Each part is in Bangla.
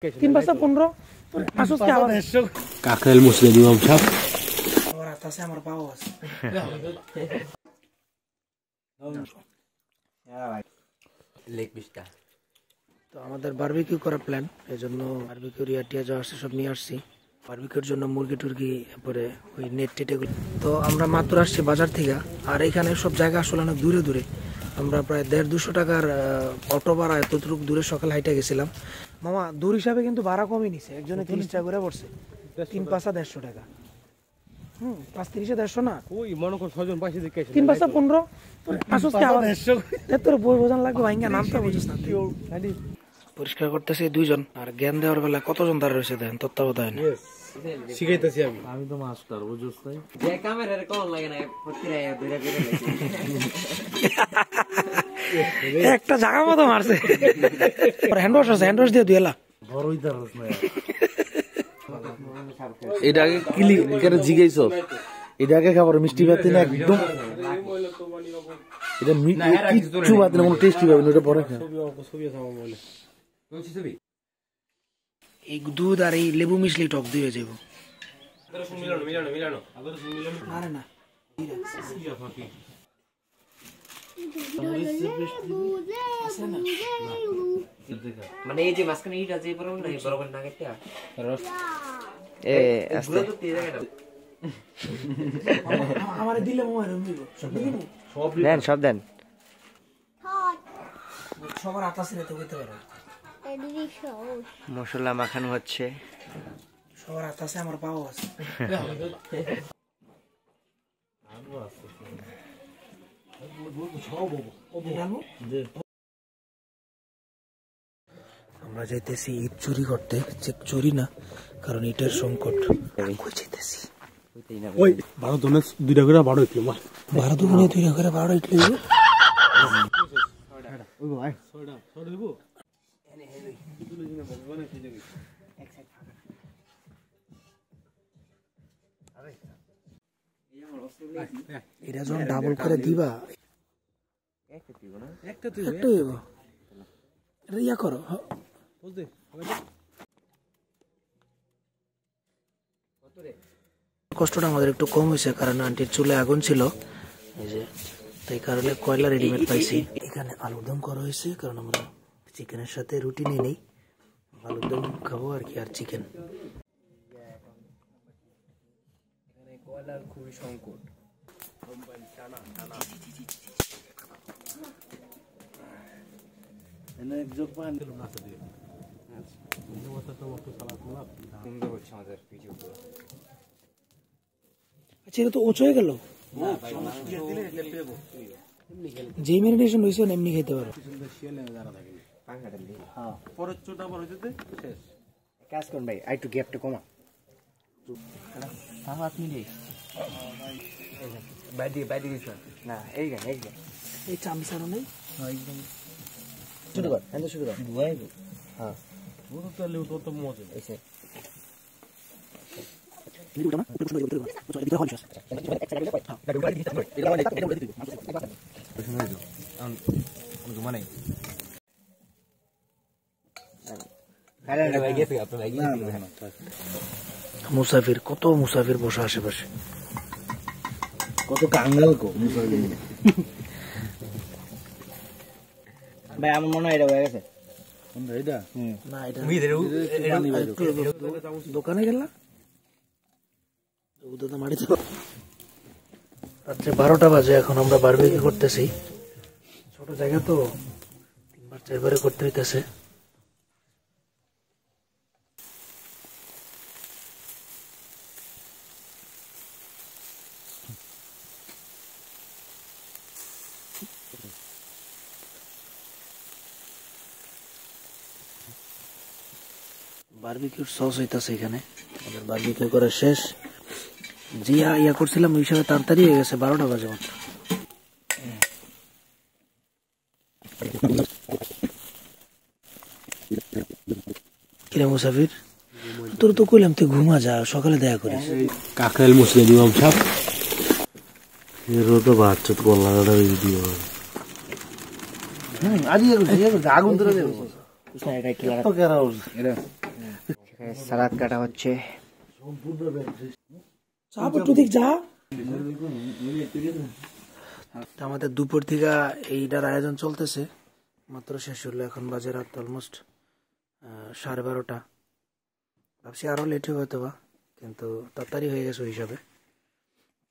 3-15 আসুস কি আবার কাকরেল মুসলে দিবাম সব আবার আতাছে আমার পাও আছে লেগ পিসটা তো আমাদের বারবিকিউ করার প্ল্যান এজন্য বারবিকিউ রিয়াটিয়া যা আসছে সব নিয়ে আসছি বারবিকিউর জন্য মুরগি টুরগি পরে ওই নেট টেটেগুলো তো আমরা মাত্র আসছি বাজার থেকে আর এখানে সব জায়গা আসলে অনেক দূরে দূরে আমরা প্রায় 150-200 টাকার অটো ভাড়া এতটুকু দূরে সকালে হাইটে গেছিলাম মামা দূর হিসাবে কিন্তু ভাড়া কমই নিছে একজনে 30 টাকা করে পড়ছে 3-5-150 টাকা 5-30-150 না ওই মনে কর 6 জন পাশে দেখে 3-15 আসুস কি আবার তোর বই বোঝান লাগবে ভাইঙ্গা নামটা বুঝিস না পরিষ্কার করতেছে দুইজন আর জ্ঞান দেওয়ার বেলা কতজন দাঁড়া রয়েছে দেন তত্ত্বাবধায়ন শিখাইতেছি আমি তো মাস্টার বুঝছস তাই যে ক্যামেরার কোন লাগে না প্রতিরায় ধরে ধরে একটা জায়গা মতো মারছে হ্যান্ড ওয়াশ আছে হ্যান্ড ওয়াশ দিয়ে দুয়েলা বড়ই দারস না এটাকে ক্লিক করে জিগাইছস এটাকে খাবার মিষ্টি পাতি না একদম এটা কিচ্ছু বাদ না কোনো টেস্টি পাবে না এটা পরে খা এই দুধ আর এই লেবু মিশলি টক দিয়ে যাবো আরে না মানে এই যে মাঝখানে ইট আছে বরাবর না বরাবর না কেটে এ আস্তে আমারে দিলে মোবাইল মিলো সব দিন দেন সব দেন সবার আতাছে রে তো কইতে পারো মশলা মাখানো হচ্ছে সবার আতাছে আমার পাও আছে আমরা যাইতেছি ইট চুরি করতে চেক চুরি না কারণ ইটের সংকট কই যাইতেছি ওই 12 জনের 2 টাকা করে 12 ইটলি 12 দুগুণে 2 টাকা করে 12 ইটলি ওই ভাই 6টা দিব এটা যখন ডাবল করে দিবা একটা দিব এটা ইয়া করো কষ্টটা আমাদের একটু কম হয়েছে কারণ আন্টির চুলে আগুন ছিল এই যে তাই কারণে কয়লা রেডিমেড পাইছি এখানে আলুর দম করা হয়েছে কারণ আমরা চিকেনের সাথে রুটি নিয়ে নেই আলুর দম খাবো আর কি আর চিকেন কয়লার খুবই সংকট আচ্ছা এটা তো উঁচু হয়ে গেল যে মেডিটেশন হয়েছে এমনি খেতে পারো কাজ করুন ভাই আইটু গ্যাপটা কমা হাত মিলিয়ে বাইরে গেছে না এই গান এই চামচারও নেই শুরু কর শুরু কর হ্যাঁ তো মজা এসে মুসাফির কত মুসাফির বসে আশেপাশে কত কাঙ্গাল কো ভাই আমার মনে হয় এটা হয়ে গেছে না এটা দোকানে গেল রাত্রে 12টা বাজে এখন আমরা বারবিকিউ করতেছি ছোট জায়গা তো 3-4 করতে হইতেছে বারবিকিউর সস হইতাছে এখানে আমাদের বারবিকিউ করা শেষ যে ইয়া করছিলাম ওই হিসাবে তাড়াতাড়ি হয়ে গেছে 12টা বাজে মাত্র কিরে মুসাফির তোর তো কইলাম তুই ঘুমা যা সকালে দেখা করিস কাকরেল মুসলে দিবাম সব এরও তো বাচ্চা তো গলাটা দিও আজ আগুন ধরে দেবো এটা সালাদ কাটা হচ্ছে। আমাদের দুপুর থেকে এইটার আয়োজন চলতেছে, মাত্র শেষ হলো। এখন বাজে রাত অলমোস্ট 12:30। ভাবছি আরো লেট হবে হয়তো বা, কিন্তু তাড়াতাড়ি হয়ে গেছে ওই হিসাবে।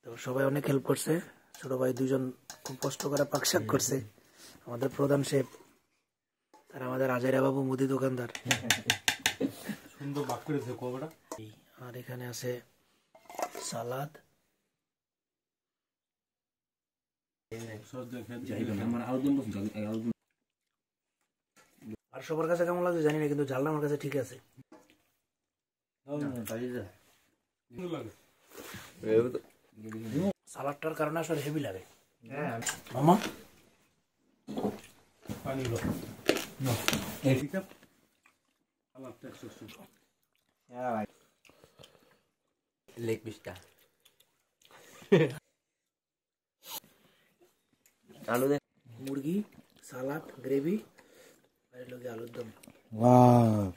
তো সবাই অনেক হেল্প করছে, ছোট ভাই দুজন খুব কষ্ট করে পাকশাক করছে, আমাদের প্রধান শেফ আর আমাদের আজাইরা বাবু মুদি দোকানদার। সুন্দর বাক করেছে কবড়া। আর এখানে আছে সালাদ। আর সবার কাছে কেমন লাগছে জানি না, কিন্তু ঝালটা আমার কাছে ঠিক আছে। সালাদটার কারণে আসলে হেভি লাগে মামা। লেগ পিসটা আলু দে, মুরগি, সালাদ, গ্রেভি আর লোকে আলুর দম। वाह